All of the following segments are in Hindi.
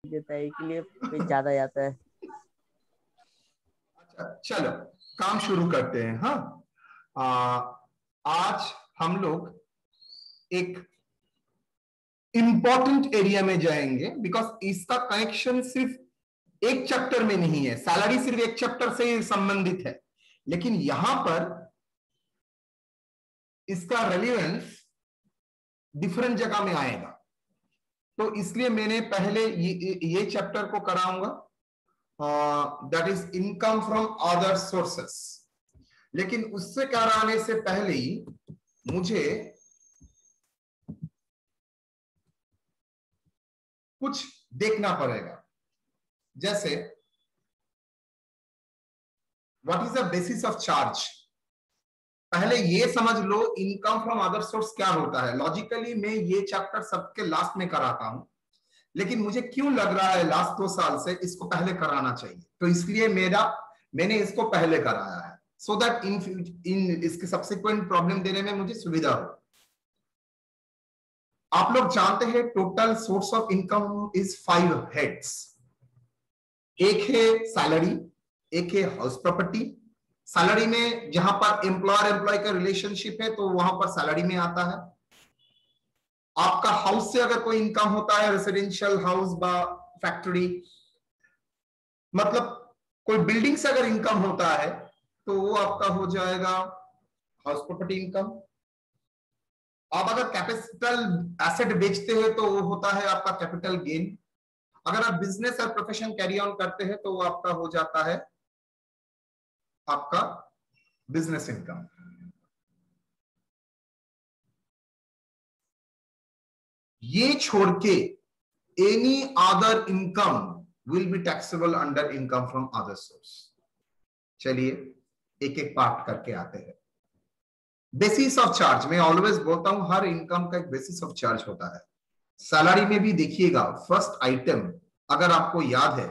देता है, इसलिए पेज ज्यादा जाता है। अच्छा चलो काम शुरू करते हैं। हाँ, आज हम लोग एक इंपॉर्टेंट एरिया में जाएंगे, बिकॉज इसका कनेक्शन सिर्फ एक चैप्टर में नहीं है। सैलरी सिर्फ एक चैप्टर से संबंधित है, लेकिन यहां पर इसका रेलिवेंस डिफरेंट जगह में आएगा। तो इसलिए मैंने पहले ये चैप्टर को कराऊंगा, that is income from other sources. लेकिन उससे कराने से पहले ही मुझे कुछ देखना पड़ेगा। जैसे what is the basis of charge. पहले ये समझ low income from other source क्या होता है। लॉजिकली मैं ये चैप्टर सबके लास्ट में कराता हूं, लेकिन मुझे क्यों लग रहा है लास्ट 2 साल से इसको पहले कराना चाहिए, तो इसलिए मैंने इसको पहले कराया है, सो दैट इन इसके सब्सिक्वेंट प्रॉब्लम देने में मुझे सुविधा हो। आप लोग जानते हैं total source of income is 5 heads. एक है सैलरी, एक है हाउस प्रॉपर्टी। सैलरी में जहां पर एम्प्लॉयर एम्प्लॉय का रिलेशनशिप है तो वहां पर सैलरी में आता है। आपका हाउस से अगर कोई इनकम होता है, रेसिडेंशियल हाउस बा फैक्ट्री, मतलब कोई बिल्डिंग से अगर इनकम होता है तो वो आपका हो जाएगा हाउस प्रॉपर्टी इनकम। आप अगर कैपिटल एसेट बेचते हैं तो वो होता है आपका कैपिटल गेन। अगर आप बिजनेस और प्रोफेशन कैरी ऑन करते हैं तो वो आपका हो जाता है आपका बिजनेस इनकम। ये छोड़ के any other income will be taxable under income from other source. चलिए एक एक पार्ट करके आते हैं। बेसिस ऑफ चार्ज, मैं ऑलवेज बोलता हूं हर इनकम का एक बेसिस ऑफ चार्ज होता है। सैलरी में भी देखिएगा, फर्स्ट आइटम अगर आपको याद है,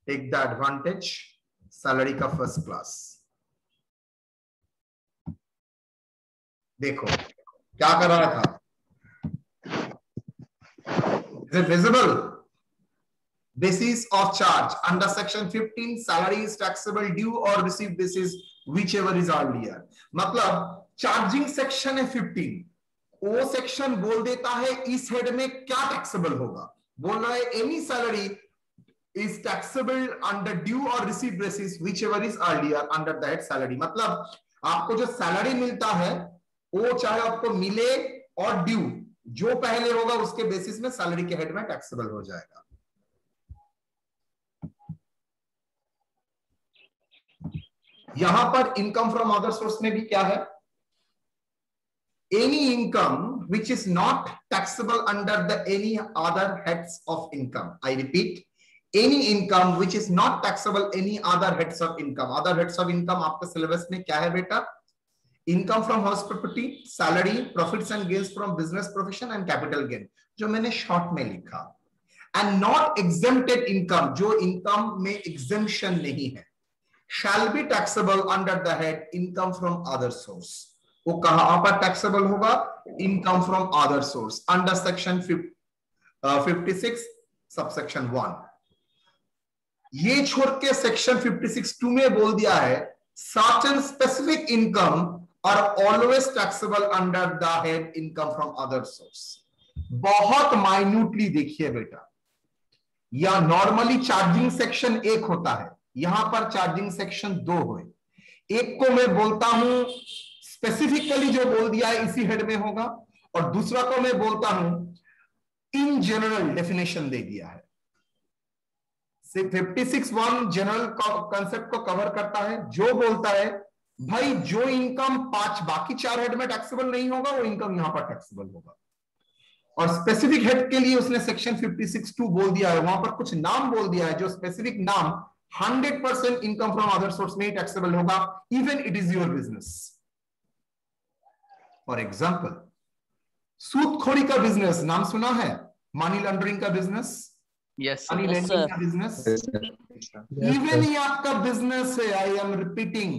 टेक द एडवांटेज, सैलरी का फर्स्ट क्लास। देखो क्या कर रहा था, is it visible? Basis of charge under section 15, salary is taxable due or received basis whichever is earlier। मतलब चार्जिंग सेक्शन है 15, वो सेक्शन बोल देता है इस हेड में क्या टैक्सेबल होगा। बोल रहा है any salary is taxable under due और receive basis whichever is earlier under that salary। मतलब आपको जो सैलरी मिलता है वो चाहे आपको मिले और ड्यू, जो पहले होगा उसके बेसिस में सैलरी के हेड में टैक्सेबल हो जाएगा। यहां पर इनकम फ्रॉम अदर सोर्स में भी क्या है, any income which is not taxable under the any other heads of income. I repeat, any income which is not taxable any other heads of income. Other heads of income आपके सिलेबस में क्या है बेटा? Income from house property, salary, profits and gains from business profession and capital gain, जो मैंने शॉर्ट में लिखा। एंड नॉट एग्जेम्प्टेड इनकम, जो इनकम में एग्जेम्पशन नहीं है, shall be taxable under the head income from other source। वो कहां पर टैक्सेबल होगा? Income from other source under section 56 subsection 1। ये छोड़ के सेक्शन 56(2) में बोल दिया है certain specific income are always taxable under the head income from other source। बहुत माइन्यूटली देखिए बेटा, या नॉर्मली चार्जिंग सेक्शन 1 होता है, यहां पर चार्जिंग सेक्शन 2 हुए। एक को मैं बोलता हूं स्पेसिफिकली जो बोल दिया है इसी हेड में होगा, और दूसरा को मैं बोलता हूं इन जनरल डेफिनेशन दे दिया है। 56(1) जनरल कॉन्सेप्ट को कवर करता है, जो बोलता है भाई जो इनकम 5 बाकी 4 हेड में टैक्सेबल नहीं होगा वो इनकम यहां पर टैक्सेबल होगा। और स्पेसिफिक हेड के लिए उसने सेक्शन 56(2) बोल दिया है, वहां पर कुछ नाम बोल दिया है, जो स्पेसिफिक नाम 100% इनकम फ्रॉम अदर सोर्स में ही टैक्सेबल होगा, even it is your business. For example, सूदखोरी का बिजनेस नाम सुना है? मनी लॉन्ड्रिंग का बिजनेस, मनी लेंडिंग का बिजनेस, इवन ये आपका बिजनेस है। I am repeating,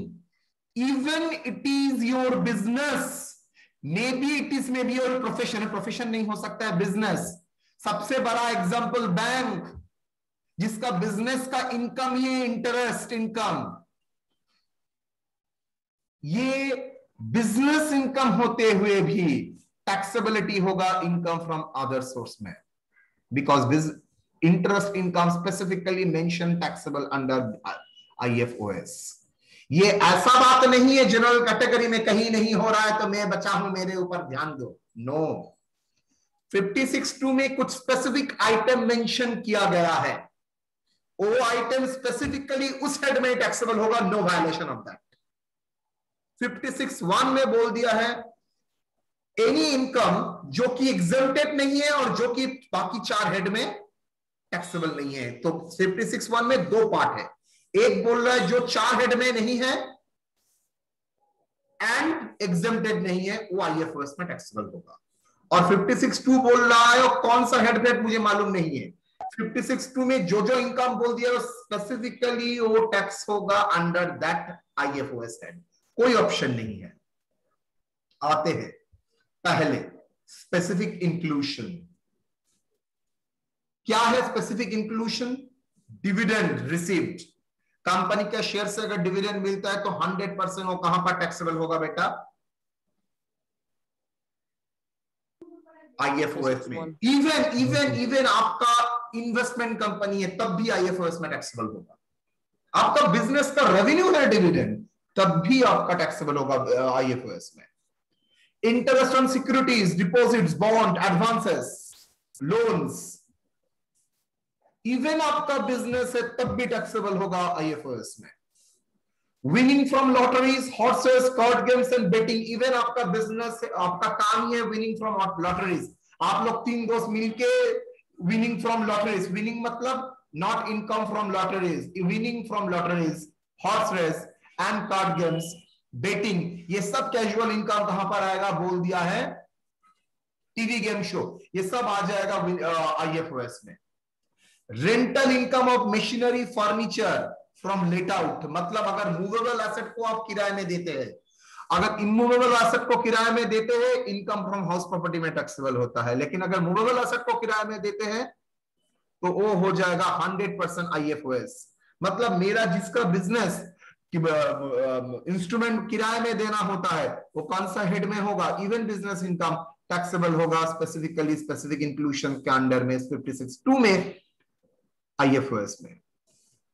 even it is your business, maybe it is maybe और प्रोफेशन है, प्रोफेशन नहीं हो सकता है बिजनेस। सबसे बड़ा एग्जांपल बैंक, जिसका बिजनेस का इनकम ही है इंटरेस्ट इनकम। ये बिजनेस इनकम होते हुए भी टैक्सेबिलिटी होगा इनकम फ्रॉम अदर सोर्स में, because interest income specifically mention taxable under IFOS। ये ऐसा बात नहीं है जनरल कैटेगरी में कहीं नहीं हो रहा है तो मैं बचा हूं, मेरे ऊपर ध्यान दो। नो, 56(2) में कुछ स्पेसिफिक आइटम मेंशन किया गया है, वो आइटम स्पेसिफिकली उस हेड में टैक्सेबल होगा, नो वायलेशन ऑफ दैट। 56(1) में बोल दिया है एनी इनकम जो कि एग्जेम्प्टेड नहीं है और जो कि बाकी 4 हेड में टैक्सेबल नहीं है। तो 56(1) में 2 पार्ट है, एक बोल रहा है जो 4 हेड में नहीं है एंड एग्जेम्प्टेड नहीं है वो IFOS में टैक्सेबल होगा, और 56(2) बोल रहा है और कौन सा हेड मुझे मालूम नहीं है। 56(2) में जो जो इनकम बोल दिया स्पेसिफिकली वो टैक्स होगा अंडर दैट IFOS हेड, कोई ऑप्शन नहीं है। आते हैं पहले स्पेसिफिक इंक्लूशन। क्या है specific inclusion? Dividend received, company के शेयर से अगर डिविडेंड मिलता है तो 100% वो कहां पर टैक्सेबल होगा बेटा? IFOS में। इवन आपका इन्वेस्टमेंट कंपनी है तब भी IFOS में टैक्सेबल होगा। आपका बिजनेस का रेवेन्यू है डिविडेंड, तब भी आपका टैक्सेबल होगा IFOS में। Interest on securities, deposits, bond, advances, loans, even आपका बिजनेस है तब भी टैक्सेबल होगा IFOS में। Winning from lotteries, horses, card games and betting, even आपका बिजनेस, आपका काम ही है विनिंग फ्रॉम लॉटरीज। आप लोग 3 दोस्त मिलके विनिंग फ्रॉम लॉटरीज, विनिंग मतलब not income from lotteries, winning from lotteries, horse race and card games, betting, ये सब कैजुअल इनकम कहां पर आएगा? बोल दिया है टीवी गेम शो, ये सब आ जाएगा IFOS में। Rental income of machinery, furniture from let out, मतलब अगर मूवेबल एसेट को आप किराए में देते हैं, अगर इमूवेबल एसेट को किराए में देते हैं इनकम फ्रॉम हाउस प्रॉपर्टी में टैक्सेबल होता है, लेकिन अगर मूवेबल एसेट को किराए में देते हैं तो वो हो जाएगा 100% IFOS। मतलब मेरा जिसका बिजनेस इंस्ट्रूमेंट किराए में देना होता है वो कौन सा हेड में होगा? इवन बिजनेस इनकम टैक्सेबल होगा स्पेसिफिकली स्पेसिफिक इंक्लूशन के अंडर में 56(2) में IFOS में।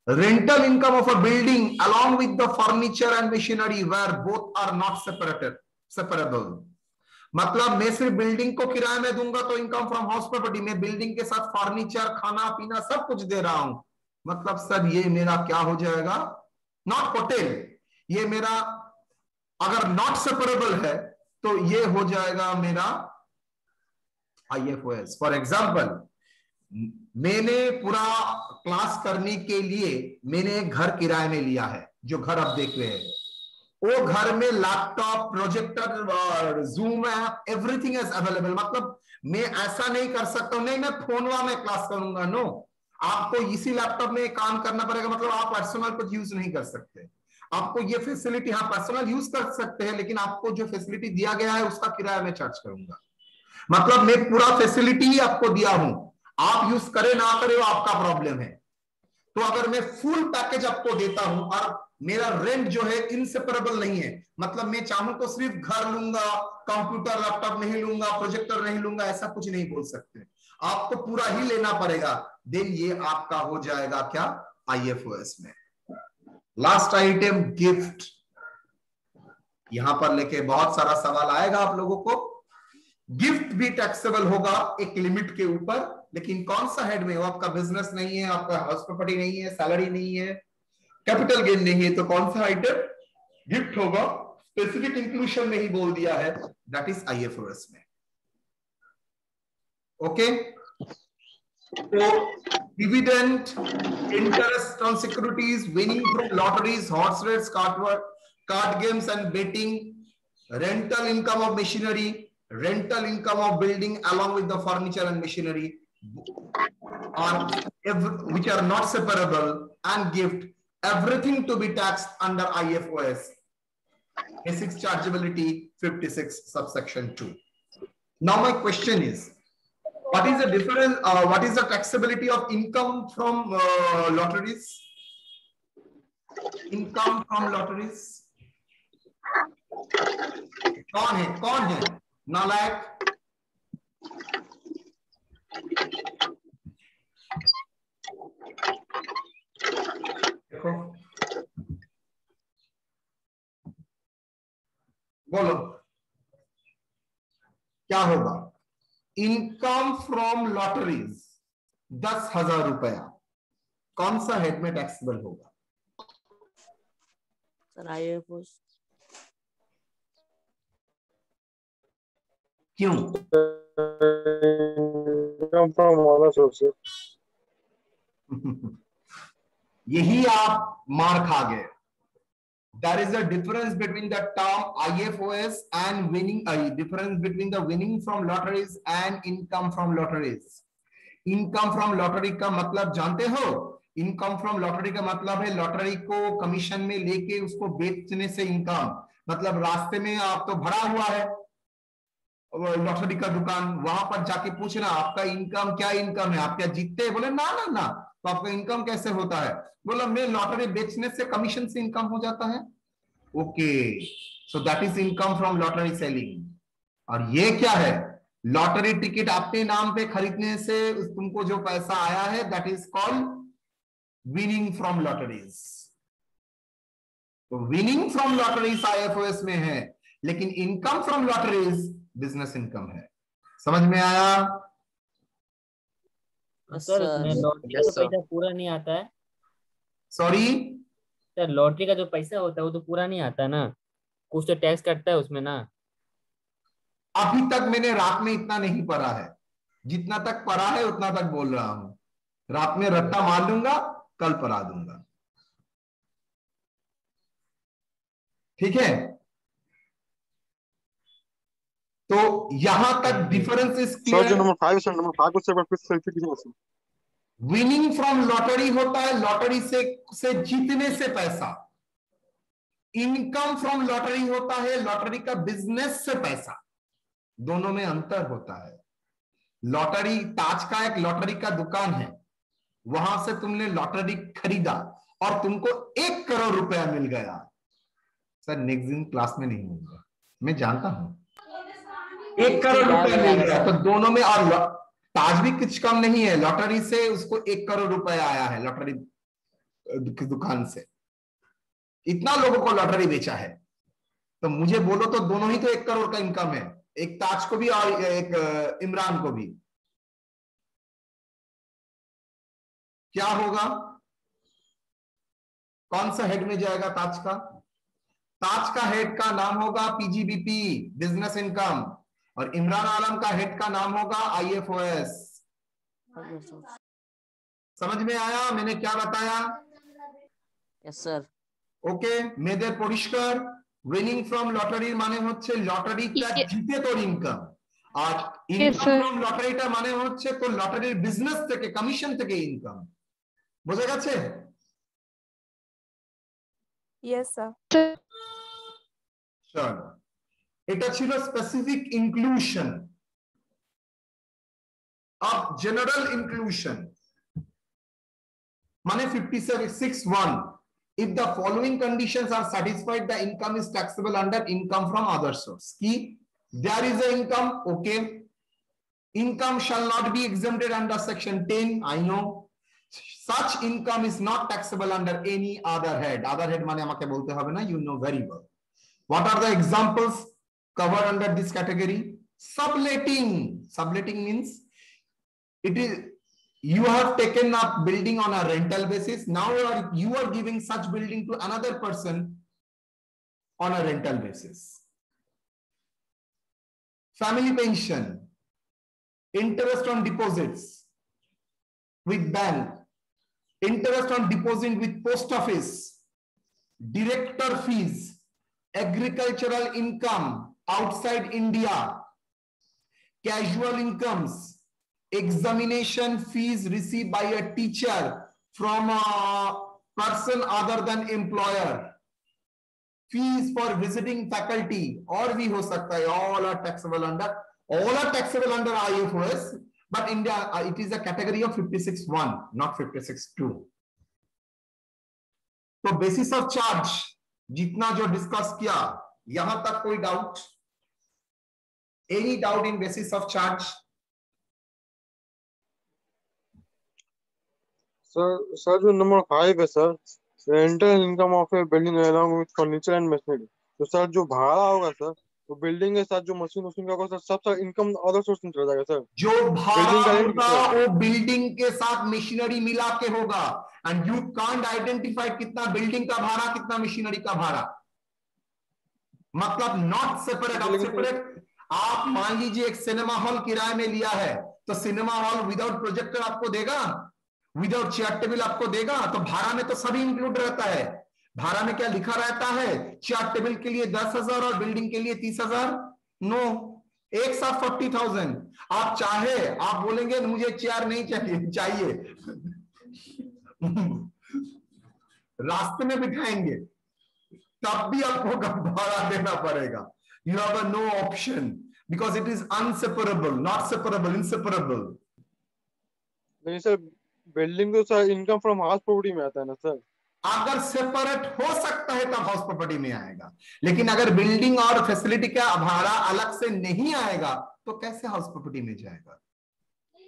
Rental income of a building along with the furniture and machinery where both are not separable, मतलब मैं सिर्फ बिल्डिंग को किराए में दूंगा तो इनकम फ्रॉम हाउस प्रॉपर्टी में बिल्डिंग के साथ फर्नीचर, खाना पीना सब कुछ दे रहा हूं, मतलब सर ये मेरा क्या हो जाएगा? नॉट होटल, ये मेरा अगर नॉट सेपरेबल है तो ये हो जाएगा मेरा IFOS। फॉर एग्जाम्पल, मैंने पूरा क्लास करने के लिए मैंने एक घर किराए में लिया है, जो घर आप देख रहे हैं, वो घर में laptop, projector, zoom app, everything is available. मतलब मैं ऐसा नहीं कर सकता हूं नहीं मैं फोनवा में क्लास करूंगा, नो, आपको इसी लैपटॉप में काम करना पड़ेगा, मतलब आप पर्सनल कुछ यूज नहीं कर सकते। आपको ये फैसिलिटी, हाँ पर्सनल यूज कर सकते हैं, लेकिन आपको जो फैसिलिटी दिया गया है उसका किराया मैं चार्ज करूंगा। मतलब मैं पूरा फैसिलिटी ही आपको दिया हूं, आप यूज करें ना करें वो आपका प्रॉब्लम है। तो अगर मैं फुल पैकेज आपको देता हूं और मेरा रेंट जो है इनसेपरेबल नहीं है, मतलब मैं चाहूं तो सिर्फ घर लूंगा, कंप्यूटर लैपटॉप नहीं लूंगा, प्रोजेक्टर नहीं लूंगा, ऐसा कुछ नहीं बोल सकते, आपको पूरा ही लेना पड़ेगा, देन ये आपका हो जाएगा क्या? IFOS में। लास्ट आइटम गिफ्ट, यहां पर लेके बहुत सारा सवाल आएगा आप लोगों को। गिफ्ट भी टैक्सेबल होगा एक लिमिट के ऊपर, लेकिन कौन सा हेड में? वो आपका बिजनेस नहीं है, आपका हाउस प्रॉपर्टी नहीं है, सैलरी नहीं है, कैपिटल गेन नहीं है, तो कौन सा आइटम गिफ्ट होगा? स्पेसिफिक इंक्लूशन में ही बोल दिया है, दैट इज IFOS में। ओके, तो dividend, interest on securities, winning from lotteries, horse race, card games and betting, rental income of machinery, rental income of building along with the furniture and machinery which are not separable, and gift, everything to be taxed under IFOS Basic chargeability 56 subsection 2. Now my question is, what is the difference? What is the taxability of income from lotteries? Income from lotteries. कौन है? कौन है? नालायक. देखो. बोलो. क्या होगा? इनकम फ्रॉम लॉटरीज 10,000 रुपया कौन सा हेड में टैक्सेबल होगा? Sir IFOs. क्यों? Come from other sources. यही आप मार खा गए. There is a difference between the term IFOS and winning. Difference between the winning from lotteries and income from lotteries. Income from lottery का मतलब जानते हो? Income from lottery का मतलब है लॉटरी को कमीशन में लेके उसको बेचने से इनकम. मतलब रास्ते में आप तो भरा हुआ है लॉटरी का दुकान, वहां पर जाके पूछना आपका इनकम क्या इनकम है, आप क्या जीतते हैं? बोले ना ना ना. तो आपका इनकम कैसे होता है? बोला मैं लॉटरी बेचने से कमीशन से इनकम हो जाता है. Okay, so that is income from lottery selling. और ये क्या है? लॉटरी टिकट अपने नाम पे खरीदने से तुमको जो पैसा आया है that is called winning from lotteries. तो विनिंग फ्रॉम लॉटरीज IFOS में है, लेकिन income from lotteries business income है. समझ में आया? सर उसमें लॉटरी का तो पैसा पूरा नहीं आता है. सॉरी सर लॉटरी का जो पैसा होता है वो तो पूरा नहीं आता ना, कुछ तो टैक्स कटता है उसमें ना. अभी तक मैंने रात में इतना नहीं पढ़ा है. जितना तक पढ़ा है उतना तक बोल रहा हूं. रात में रट्टा मार लूंगा, कल पढ़ा दूंगा. ठीक है? तो यहां तक डिफरेंस इज Sir, जो क्लियर. number 5 sir, number 5 उससे वापस सेल्फी कीजिए सर. विनिंग फ्रॉम लॉटरी होता है लॉटरी से जीतने से पैसा. इनकम फ्रॉम लॉटरी होता है लॉटरी का बिजनेस से पैसा. दोनों में अंतर होता है. लॉटरी, ताज का एक लॉटरी का दुकान है, वहां से तुमने लॉटरी खरीदा और तुमको 1 करोड़ रुपया मिल गया. सर नेक्स्ट दिन क्लास में नहीं होगा, मैं जानता हूं. 1 करोड़ रुपया मिल गया तो दोनों में. और ताज भी कुछ कम नहीं है, लॉटरी से उसको 1 करोड़ रुपया आया है लॉटरी की दुकान से. इतना लोगों को लॉटरी बेचा है, तो मुझे बोलो तो दोनों ही तो 1 करोड़ का इनकम है, एक ताज को भी और एक इमरान को भी. क्या होगा? कौन सा हेड में जाएगा ताज का? ताज का हेड का नाम होगा PGBP बिजनेस इनकम, और इमरान आलम का हेड का नाम होगा IFOS. समझ में आया मैंने क्या बताया? Yes sir. ওকে, মেয়েদের পরিষ্কার. উইনিং ফ্রম লটারি মানে হচ্ছে লটারিটা জিতে তোর ইনকাম, আর ইনকাম ফ্রম লটারিটা মানে হচ্ছে তোর লটারির বিজনেস থেকে কমিশন থেকে ইনকাম. বোঝা গেছে? Yes sir. চলো, এটা ছিল স্পেসিফিক ইনক্লুশন. अब जनरल इंक्लूशन माने 56(1). If the following conditions are satisfied, the income is taxable under income from other source. Ki there is a income, okay. Income shall not be exempted under section 10. I know. Such income is not taxable under any other head. Other head mane amake bolte hobe na, you know very well. What are the examples covered under this category? Subletting. Subletting means it is you have taken up building on a rental basis. Now you are giving such building to another person on a rental basis. Family pension, interest on deposits with bank, interest on deposit with post office, director fees, agricultural income outside India, casual incomes, examination fees received by a teacher from a person other than employer, fees for visiting faculty और भी हो सकता है, all are taxable under IFRS, but India it is a category of 56(1) not 56(2). तो बेसिस ऑफ चार्ज जितना जो डिस्कस किया, यहां तक कोई doubt? Any doubt in basis of charge? Sir जो नंबर 5 है sir, rental income of A building along with furniture and machinery, तो सर जो भाड़ा होगा सर, तो बिल्डिंग के साथ जो मशीन का होगा सर, सब इनकम अदर सोर्स में चला जाएगा सर। जो भाड़ा बिल्डिंग का रेंट होगा वो बिल्डिंग के साथ मशीनरी मिला के होगा, एंड यू कांट आइडेंटिफाई कितना बिल्डिंग का भाड़ा कितना मशीनरी का भाड़ा, मतलब नॉट सेपरेट। आप मान लीजिए एक सिनेमा हॉल किराए में लिया है, तो सिनेमा हॉल विदाउट प्रोजेक्टर आपको देगा, विदाउट चेयर टेबल आपको देगा, तो भाड़ा में तो सभी इंक्लूड रहता है। भाड़ा में क्या लिखा रहता है? चेयर टेबल के लिए 10,000 और बिल्डिंग के लिए 30,000? नो, एक साथ 40,000। आप चाहे आप बोलेंगे मुझे चेयर नहीं चाहिए रास्ते में बिठाएंगे तब भी आपको भाड़ा देना पड़ेगा। You have a no option because it is unseparable, not separable, inseparable. नहीं सर, बिल्डिंग तो sir income from house property में आता है ना सर। अगर सेपरेट हो सकता है तब हाउस प्रॉपर्टी में आएगा, लेकिन अगर बिल्डिंग और फैसिलिटी का भाड़ा अलग से नहीं आएगा तो कैसे हाउस प्रॉपर्टी में जाएगा?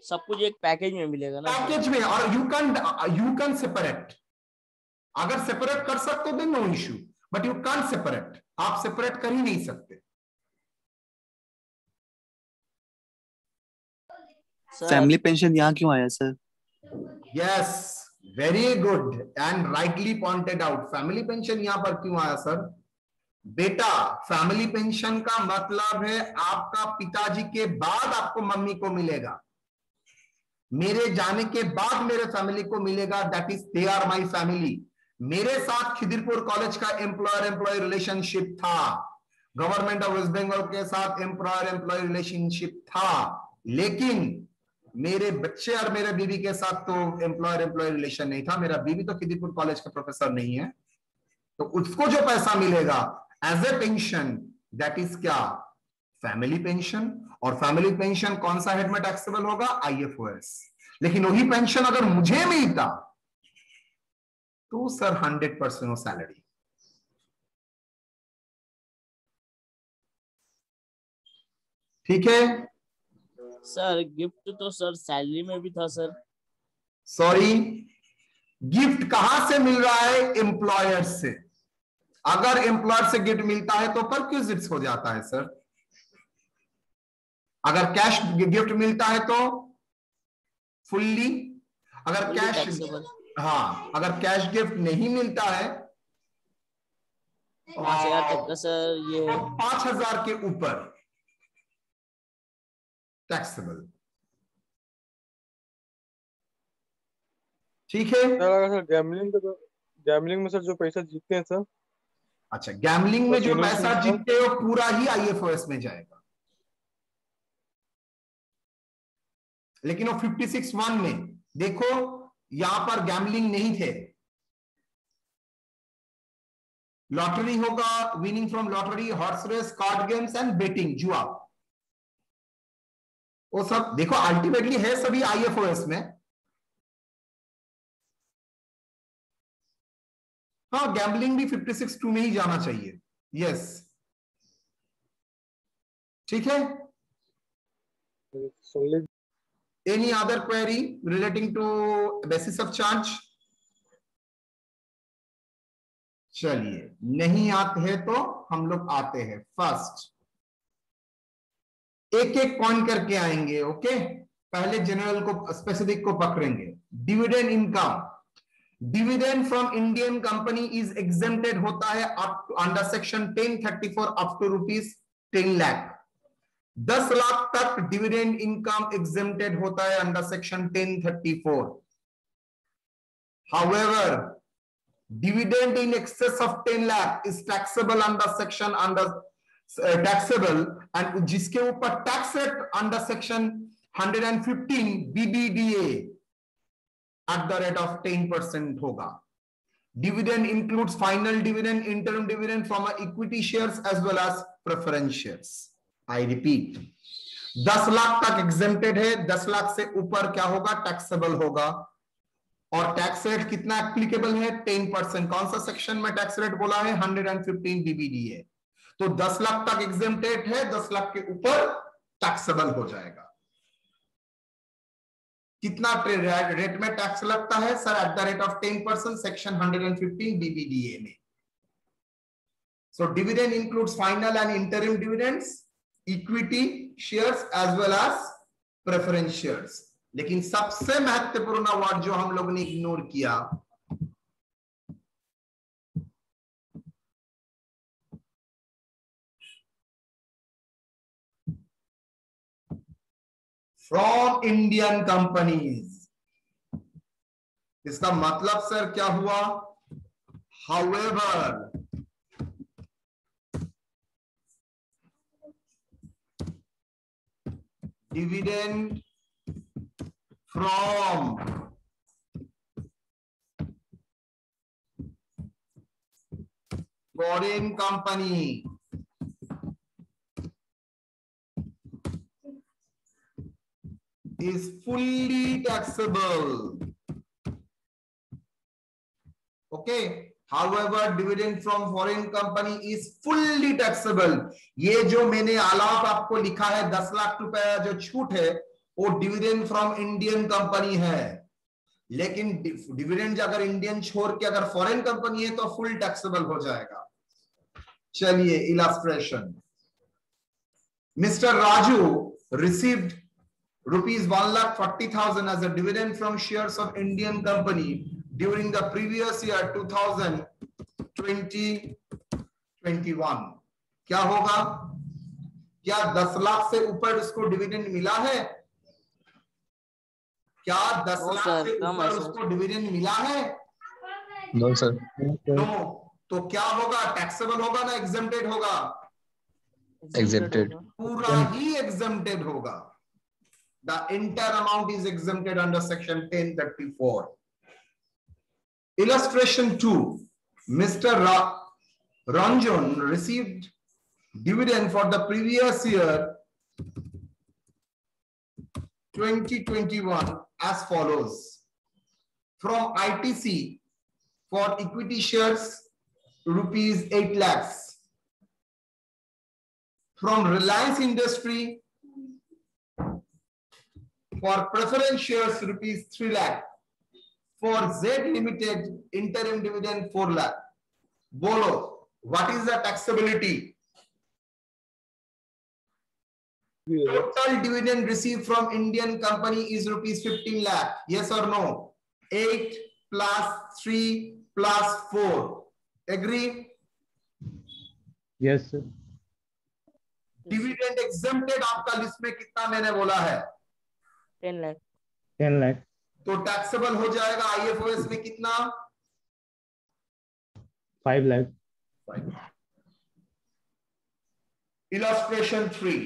सब कुछ एक पैकेज में मिलेगा ना, पैकेज में। और यू कैन सेपरेट, अगर सेपरेट कर सकते हो then no issue, but you can separate, आप सेपरेट कर ही नहीं सकते। फैमिली पेंशन यहाँ क्यों आया sir? Yes, very good and rightly pointed out. Family pension यहां पर क्यों आया सर? बेटा, फैमिली पेंशन का मतलब है आपका पिताजी के बाद आपको मम्मी को मिलेगा, मेरे जाने के बाद मेरे फैमिली को मिलेगा, that is they are my family. मेरे साथ खिदिरपुर कॉलेज का एम्प्लॉयर एम्प्लॉय रिलेशनशिप था, गवर्नमेंट ऑफ वेस्ट बंगाल के साथ एम्प्लॉयर एम्प्लॉय रिलेशनशिप था, लेकिन मेरे बच्चे और मेरे बीवी के साथ तो एम्प्लॉयर एम्प्लॉय रिलेशन नहीं था। मेरा बीवी तो खिदिरपुर कॉलेज का प्रोफेसर नहीं है, तो उसको जो पैसा मिलेगा as a pension, that is क्या? Family pension. और फैमिली पेंशन कौन सा हेड में टैक्सेबल होगा? IFRS। लेकिन वही पेंशन अगर मुझे मिलता तो सर 100% सैलरी। ठीक है सर गिफ्ट तो सर सैलरी में भी था सर। सॉरी, गिफ्ट कहां से मिल रहा है? एम्प्लॉयर से। अगर एम्प्लॉयर से गिफ्ट मिलता है तो परक्विजिट्स हो जाता है सर। अगर कैश गिफ्ट मिलता है तो फुल्ली, अगर कैश, हाँ, अगर कैश गिफ्ट नहीं मिलता है 5,000 तक का सर, ये 5,000 के ऊपर टैक्सेबल। ठीक है सर अगर सर गैमलिंग में सर जो पैसा जीतते हैं सर, अच्छा, गैमलिंग में जो Casino पैसा में जीतते हो पूरा ही IFRS में जाएगा, लेकिन वो 56(1) में देखो यहां पर गैमलिंग नहीं थे। लॉटरी होगा, winning from lottery, horse race, card games and betting, जुआ, वो सब देखो अल्टीमेटली है सभी IFRS में। हाँ, गैम्बलिंग भी 56(2) में ही जाना चाहिए। यस, ठीक है। Any other query relating to basis of charge? चलिए, नहीं आते हैं तो हम लोग आते हैं। फर्स्ट एक एक पॉइंट करके आएंगे, ओके। पहले जनरल को, स्पेसिफिक को पकड़ेंगे। Dividend income, dividend from Indian company is exempted होता है up under section 1034 up to ₹10 lakh. 10 lakh तक डिविडेंड इनकम एग्जेम्प्टेड होता है under section 1034। However, dividend in excess of 10 lakh is taxable under section taxable, and जिसके ऊपर tax rate under section 115 BBDA at the rate of 10% होगा। Dividend includes final dividend, interim dividend from equity shares as well as preference shares. I repeat, 10 lakh तक exempted है, 10 लाख से ऊपर क्या होगा? टैक्सेबल होगा। और टैक्स रेट कितना एप्लीकेबल है? 10%। कौन सा सेक्शन में टैक्स रेट बोला है? 115 DBDA। तो 10 लाख तक एग्जेम्प्टेड है, 10 लाख के ऊपर टैक्सेबल हो जाएगा। कितना रेट में टैक्स लगता है sir? At the rate of 10%, section 115 BBDA में। So dividend includes final and interim dividends, equity shares as well as preference shares. लेकिन सबसे महत्वपूर्ण वर्ड जो हम लोग ने इग्नोर किया, फ्रॉम इंडियन कंपनीज। इसका मतलब सर क्या हुआ? However dividend from foreign company is fully taxable. Okay. However, dividend from foreign company is fully taxable. ये जो मैंने आलाप आपको लिखा है 10 लाख रुपया जो छूट है, वो डिविडेंड फ्रॉम इंडियन कंपनी है। लेकिन डिविडेंड अगर इंडियन छोड़ के अगर फॉरेन कंपनी है तो फुल टैक्सेबल हो जाएगा। चलिए illustration. Mister Raju received rupees 1,40,000 as a dividend from shares of Indian company during the previous year 2020-21। क्या होगा? क्या 10 लाख से ऊपर उसको डिविडेंड मिला है? क्या 10 नो लाख सर, से कम ऊपर है सर। उसको डिविडेंड मिला है? No sir. नो। तो क्या होगा? टैक्सेबल होगा ना एग्जेम्प्टेड होगा? Exempted. पूरा ही एग्जेम्प्टेड होगा। The entire amount is exempted under section 1034. Illustration 2. Mr. Ranjan received dividend for the previous year 2021 as follows. From ITC for equity shares rupees 8 lakhs. From Reliance Industry for preference shares rupees 3 lakh. For Z Limited interim dividend 4 lakh. Bolo, what is the taxability? Total dividend received from Indian company is rupees 15 lakh. Yes or no? 8 plus 3 plus 4. Agree? Yes sir. Dividend exempted आपका लिस्ट में कितना मैंने बोला है? 10 लाख। 10 lakh. तो टैक्सेबल हो जाएगा आईएफओएस में कितना? 5 lakh. Illustration 3.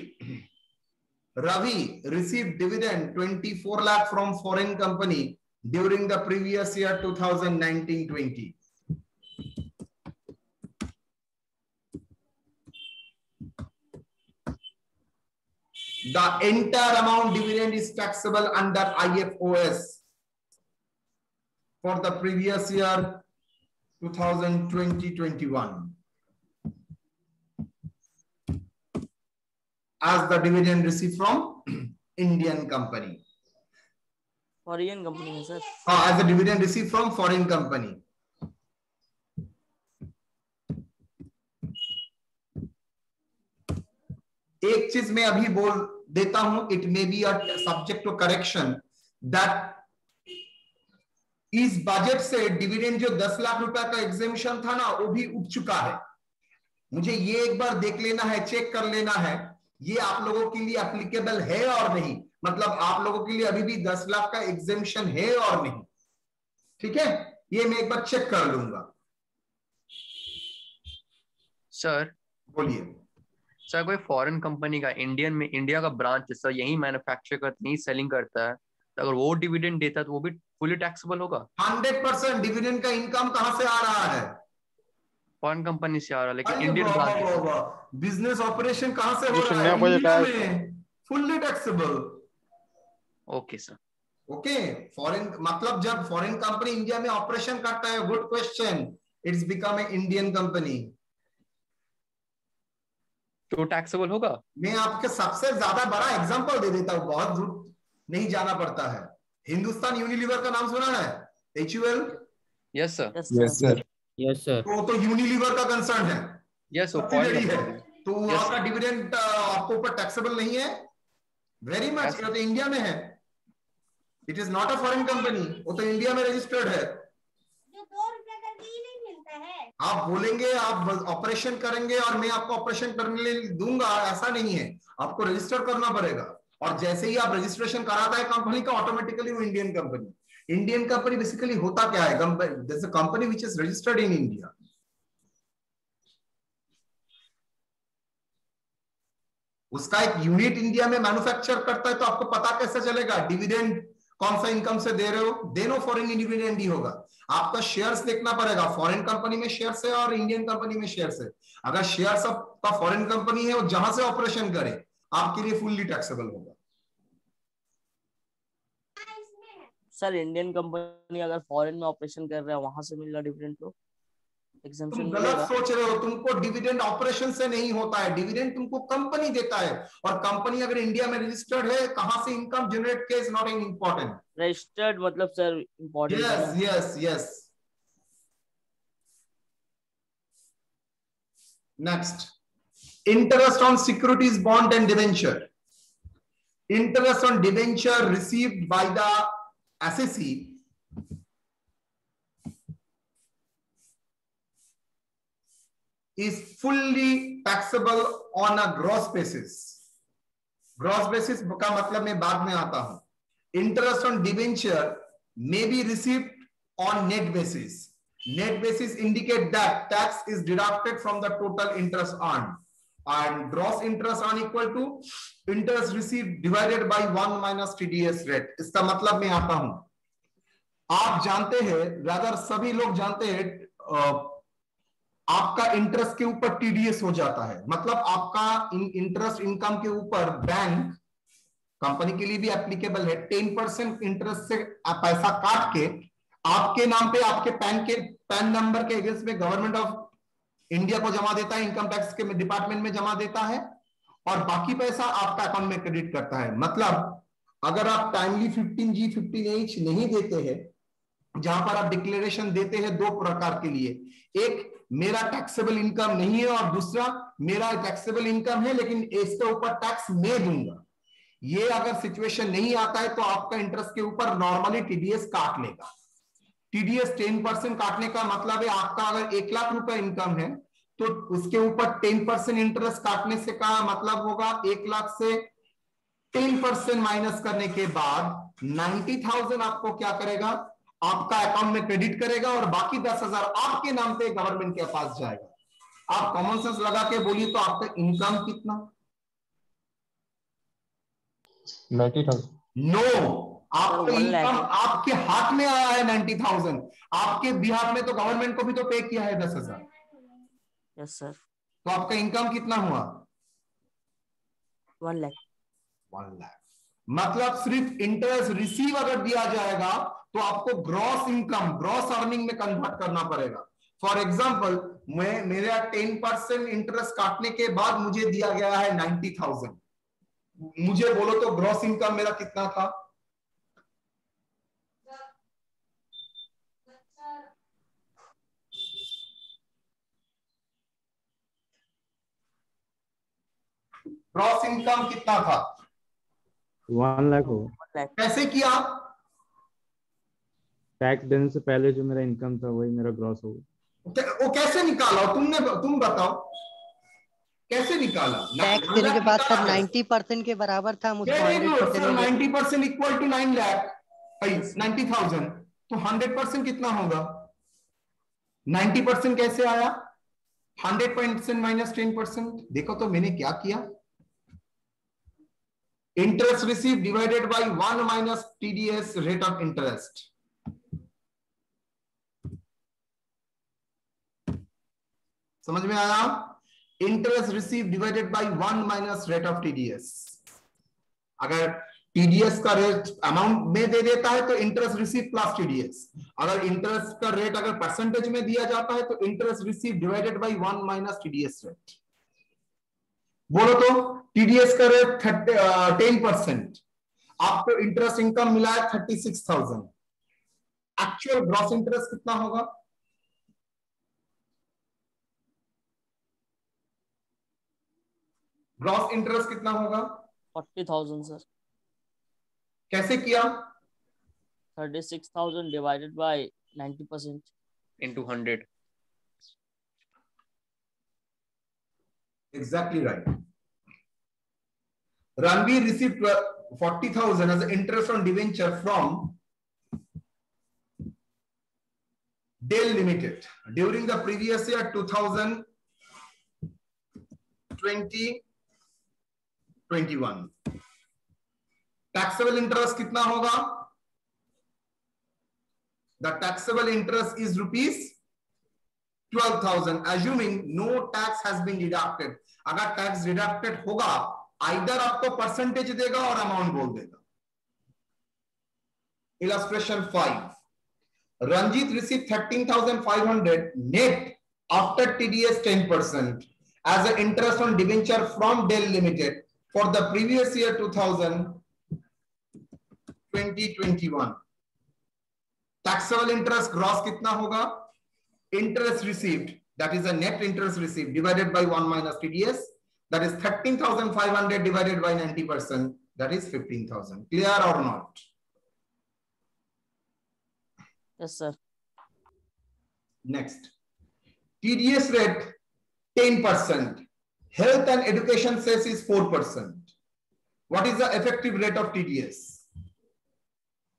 Ravi received dividend 24 lakh from foreign company during the previous year 2019-20. The entire amount dividend is taxable under IFOS for the previous year 2020-21 as the dividend received from Indian company. Foreign company है sir. As the dividend received from foreign company. एक चीज मैं अभी बोल देता हूं, it may be a subject to correction, that इस बजट से डिविडेंड जो 10 लाख रुपए का एग्जेम्पशन था ना, वो भी उठ चुका है। मुझे ये एक बार देख लेना है, चेक कर लेना है, ये आप लोगों के लिए एप्लीकेबल है और नहीं, मतलब आप लोगों के लिए अभी भी 10 लाख का एग्जेम्पशन है और नहीं। ठीक है, ये मैं एक बार चेक कर लूंगा। सर बोलिए सर, कोई फॉरेन कंपनी का इंडियन में इंडिया का ब्रांच है सर, यही मैन्युफैक्चर करता है, यही सेलिंग करता है, तो अगर वो डिविडेंड देता है तो वो भी फुली टैक्सेबल होगा? 100% डिविडेंड का इनकम कहां से आ रहा है? फॉरेन कंपनी से आ रहा है, लेकिन इंडियन बिजनेस ऑपरेशन कहां से हो जिससे रहा नया है? बजट इंडिया आया। में, fully taxable. Okay sir. Okay, foreign मतलब जब फॉरेन कंपनी इंडिया में ऑपरेशन करता है, good question, it's become a Indian company, तो टैक्सेबल होगा? मैं आपके सबसे ज्यादा बड़ा एग्जांपल दे देता हूं, बहुत दूर नहीं जाना पड़ता है। हिंदुस्तान यूनिलीवर का नाम सुना है? HUL? Yes sir. Yes yes sir. Sir. Yes sir. तो यूनिलीवर का कंसर्न है, यस, वो सब्सिडियरी है, फॉरेन तो Yes, आपका sir. डिविडेंड आपको ऊपर टैक्सेबल नहीं है? वेरी मच, Yes, ये तो इंडिया में है, it is not a foreign company, वो तो इंडिया में रजिस्टर्ड है। जो 2 रुपए का घी नहीं मिलता है। आप बोलेंगे आप ऑपरेशन करेंगे और मैं आपको ऑपरेशन करने लिए दूंगा, ऐसा नहीं है, आपको रजिस्टर करना पड़ेगा, और जैसे ही आप रजिस्ट्रेशन कराता है कंपनी का, ऑटोमेटिकली वो Indian company. Indian company basically होता क्या है? Company which is registered in India. उसका एक यूनिट इंडिया में मैन्युफैक्चर करता है, तो आपको पता कैसे चलेगा डिविडेंड कौन सा इनकम से दे रहे हो? देनो फॉरेन डिविडेंड ही होगा। आपका शेयर्स देखना पड़ेगा, फॉरेन कंपनी में शेयर्स है और इंडियन कंपनी में शेयर्स है। अगर शेयर्स का फॉरेन कंपनी है, वो जहां से ऑपरेशन करे आपके लिए फुल्ली टैक्सेबल होगा। सर इंडियन कंपनी अगर फॉरेन में ऑपरेशन कर रहा है, वहां से मिल रहा डिविडेंड तो एग्जम्पशन तुम गलत मिलेगा? सोच रहे हो, तुमको डिविडेंड ऑपरेशन से नहीं होता है, डिविडेंड तुमको कंपनी देता है, और कंपनी अगर इंडिया में रजिस्टर्ड है, कहां से इनकम जनरेट किया is not an important. Registered मतलब सर इम्पोर्टेंट है यस ना? Yes yes. Next, interest on securities, bond and debenture. Interest on debenture received by the assessee is fully taxable on a gross basis. Gross basis का मतलब मैं बाद में आता हूं. Interest on debenture may be received on net basis. Net basis indicate that tax is deducted from the total interest earned, and gross interest earned equal to interest received divided by 1 minus TDS rate. इसका मतलब मैं आता हूं. आप जानते हैं, rather सभी लोग जानते हैं, आपका इंटरेस्ट के ऊपर टीडीएस हो जाता है, मतलब आपका इंटरेस्ट इनकम के ऊपर बैंक, कंपनी के लिए भी एप्लीकेबल है, 10% इंटरेस्ट से पैसा काट के आपके नाम पे, आपके पैन नंबर के अगेंस्ट में गवर्नमेंट ऑफ इंडिया को जमा देता है, इनकम टैक्स के डिपार्टमेंट में जमा देता है, और बाकी पैसा आपका अकाउंट में क्रेडिट करता है। मतलब अगर आप टाइमली 15G 15H नहीं देते हैं, जहां पर आप डिक्लेरेशन देते हैं दो प्रकार के लिए, एक मेरा टैक्सेबल इनकम नहीं है और दूसरा मेरा टैक्सेबल इनकम है लेकिन इसके ऊपर टैक्स मैं दूंगा, ये अगर सिचुएशन नहीं आता है तो आपका इंटरेस्ट के ऊपर नॉर्मली टीडीएस काट लेगा। टीडीएस 10% काटने का मतलब है, आपका अगर 1 लाख रुपए इनकम है तो उसके ऊपर 10% इंटरेस्ट काटने से का मतलब होगा 1 लाख से 10% माइनस करने के बाद 90,000 आपको क्या करेगा, आपका अकाउंट में क्रेडिट करेगा, और बाकी 10,000 आपके नाम पे गवर्नमेंट के पास जाएगा। आप कॉमन सेंस लगा के बोलिए तो आपका इनकम कितना? 90,000। नो, आपका 1 लाख इनकम है। आपके हाथ में आया है 90,000, आपके बिहार में तो गवर्नमेंट को भी तो पे किया है 10,000, यस सर। तो आपका इनकम कितना हुआ? 1 लाख। 1 लाख। मतलब सिर्फ इंटरेस्ट रिसीव अगर दिया जाएगा तो आपको ग्रॉस इनकम, ग्रॉस अर्निंग में कन्वर्ट करना पड़ेगा। फॉर एग्जांपल, मेरा 10% इंटरेस्ट काटने के बाद मुझे दिया गया है 90,000, मुझे बोलो तो ग्रॉस इनकम मेरा कितना था? ग्रॉस इनकम कितना था? 1 लाख हो। 1 लाख। कैसे किया? टैक्स देने से पहले जो मेरा इनकम था वही मेरा ग्रॉस हो। वो कैसे निकाला तुम बताओ कैसे निकाला? टैक्स देने के बाद सर 90% के बराबर था, मुझको 100% 90% इक्वल टू 9 लाख 90,000, तो 100% कितना होगा? 90% कैसे आया? 100% माइनस 10%। देखो तो मैंने क्या किया, interest receive divided by 1 minus TDS rate of interest, समझ में आया? Interest receive divided by 1 minus rate of TDS. अगर टीडीएस का रेट अमाउंट में दे देता है तो इंटरेस्ट रिसीव प्लस टीडीएस। अगर इंटरेस्ट का रेट अगर परसेंटेज में दिया जाता है तो interest receive divided by 1 minus TDS rate. बोलो तो टीडीएस का रेट 10%, आपको इंटरेस्ट इनकम मिला है 36,000। एक्चुअल ग्रॉस इंटरेस्ट कितना होगा? ग्रॉस इंटरेस्ट कितना होगा? 40,000 सर। कैसे किया? 36,000 divided by 90% into 100. Exactly right. Ranveer received 40,000 as interest on debenture from Dell Limited during the previous year 2020-21. Taxable interest कितना होगा? The taxable interest is rupees 12,000, assuming no tax has been deducted. अगर टैक्स डिडक्टेड होगा, आइदर आपको परसेंटेज देगा और अमाउंट बोल देगा। Illustration 5, Ranjit receive 13,500 net after TDS 10% as an interest on debenture from Dell Limited for the previous year 2020-21. Taxable interest gross कितना होगा? Interest received, that is a net interest received divided by 1 minus TDS, that is 13,500 divided by 90%, that is 15,000. Clear or not? Yes sir. Next, TDS rate 10%, health and education cess is 4%. What is the effective rate of TDS?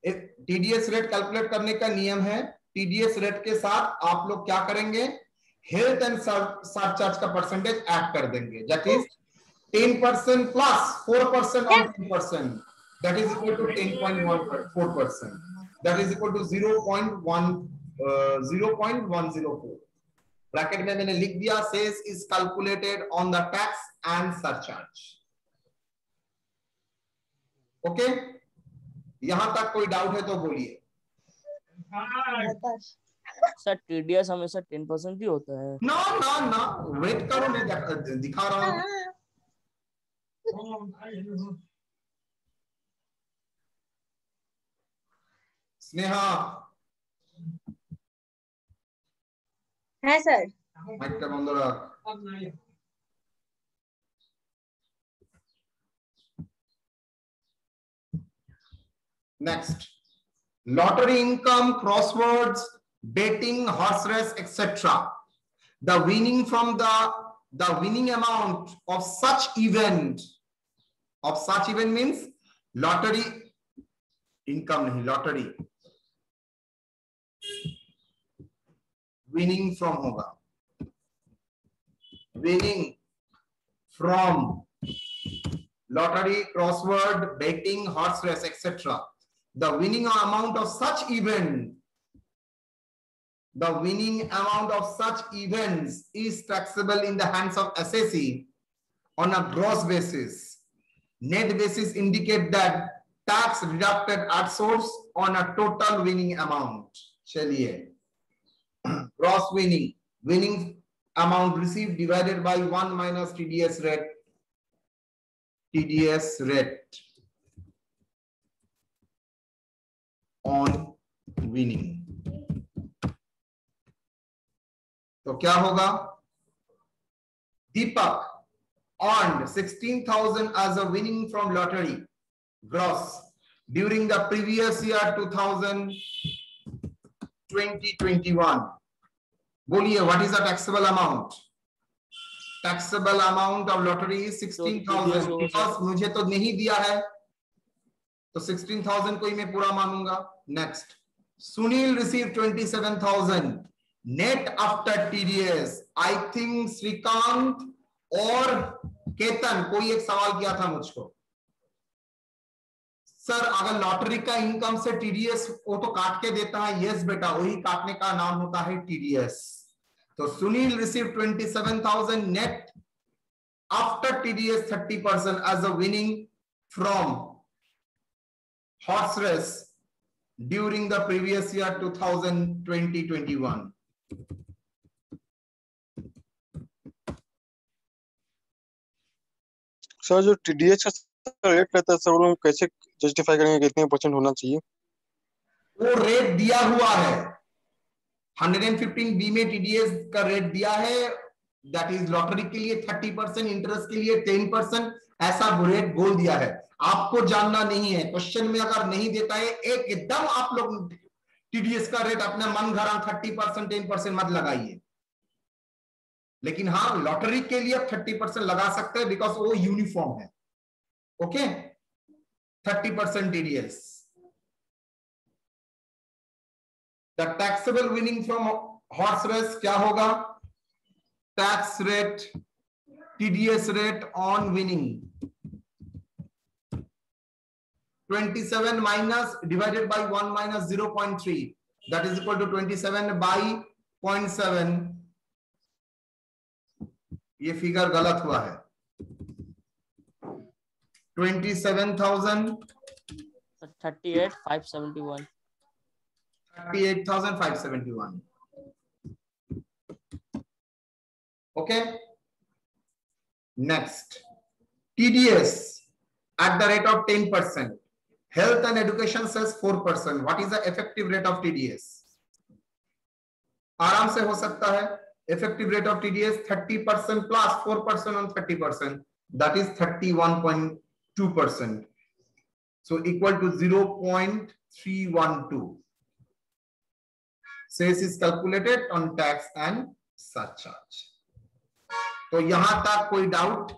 TDS rate calculate करने का नियम है, TDS रेट के साथ आप लोग क्या करेंगे? हेल्थ एंड सरचार्ज का परसेंटेज ऐड कर देंगे, that is 10% plus 4% on 10%, that is equal to 10.14%, that is equal to 0.104। Bracket में मैंने लिख दिया, cess is calculated on the tax and surcharge. Okay, यहां तक कोई डाउट है तो बोलिए। सर टीडीएस हमेशा 10% ही होता है? ना ना ना, वेट करो, मैं दिखा रहा हूं। स्नेहा है सर। माइक का बंद रख। Next, lottery income, crosswords, betting, horse race, etc. The winning from the winning amount of such event means lottery income नहीं, lottery winning from होगा, winning from lottery, crossword, betting, horse race, etc. The winning amount of such event, the winning amount of such events is taxable in the hands of assessee on a gross basis. Net basis indicate that tax deducted at source on a total winning amount. चलिए, gross winning amount received divided by 1 minus TDS rate on winning. तो क्या होगा? दीपक earned 16,000 as a winning from lottery gross during the previous year 2020-21. बोलिए, what is the taxable amount? Taxable amount of lottery is 16,000 because मुझे तो नहीं दिया है, तो 16,000 को ही मैं पूरा मानूंगा। Next, Sunil receive 27,000 net after TDS. I think Shrikant और केतन कोई एक सवाल किया था मुझको, सर अगर लॉटरी का इनकम से टीडीएस वो तो काट के देता है। यस बेटा, वही काटने का नाम होता है टीडीएस। तो Sunil receive 27,000 net after TDS 30% as a winning from horse race during the previous year 2020-21। Sir जो TDS का रेट रहता है सर, वो लोग कैसे जस्टिफाई करेंगे कितने % होना चाहिए? वो रेट दिया हुआ है 115B में TDS का रेट दिया है, दैट इज लॉटरी के लिए 30%, इंटरेस्ट के लिए 10%, ऐसा रेट बोल दिया है। आपको जानना नहीं है, क्वेश्चन में अगर नहीं देता है एकदम आप लोग TDS का रेट अपने मन घरा 30%, 10% मत लगाइए, लेकिन हाँ लॉटरी के लिए 30% लगा सकते हैं बिकॉज वो यूनिफॉर्म है। Okay 30% TDS। The taxable winning from horse race क्या होगा? Tax rate TDS rate on winning 27 minus divided by 1 minus 0.3 that is equal to 27 by 0.7। ये फिगर गलत हुआ है। 27,000 38,571 38,571। Okay, next TDS at the rate of 10%, health and education says 4%. What is the effective rate of TDS? आराम से हो सकता है। effective rate of TDS 30% plus 4% on 30%, that is 31.2%, so equal to 0.312. Cess is calculated on tax and surcharge. तो यहां तक कोई डाउट?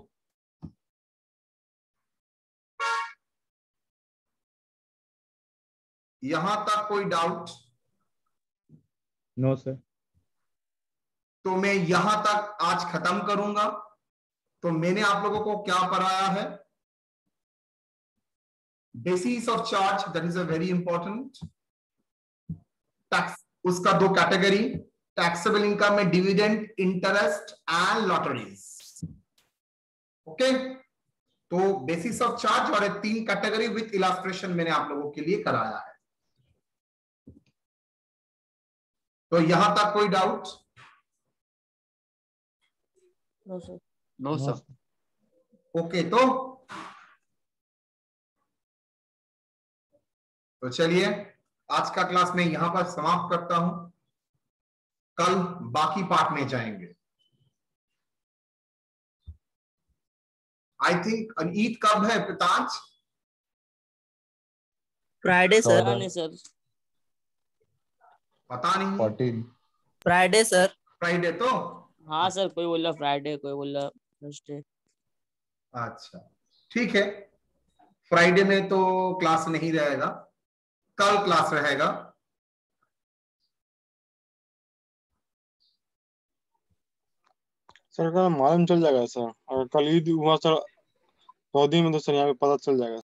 यहां तक कोई डाउट? No sir. तो मैं यहां तक आज खत्म करूंगा। तो मैंने आप लोगों को क्या पढ़ाया है? Basis of charge, that is a very important. Tax, उसका दो कैटेगरी, टैक्सेबल इनकम में dividend, interest and lotteries. Okay, तो बेसिस ऑफ चार्ज और 3 कैटेगरी विथ इलास्ट्रेशन मैंने आप लोगों के लिए कराया है। तो यहां तक कोई doubt? No sir. No sir. Okay, तो चलिए आज का क्लास मैं यहां पर समाप्त करता हूं। कल बाकी पार्ट में जाएंगे। आई थिंक ईद कब है पिताज? Friday sir. 14 नहीं सर, पता नहीं। 14 फ्राइडे सर। फ्राइडे तो हाँ सर, कोई बोल रहा फ्राइडे, कोई बोल रहा थर्सडे। अच्छा ठीक है, फ्राइडे में तो क्लास नहीं रहेगा, कल क्लास रहेगा। सर का मालूम चल जाएगा सर, अगर कल ईद हुआ सर सऊदी में तो सर यहाँ पे पता चल जाएगा।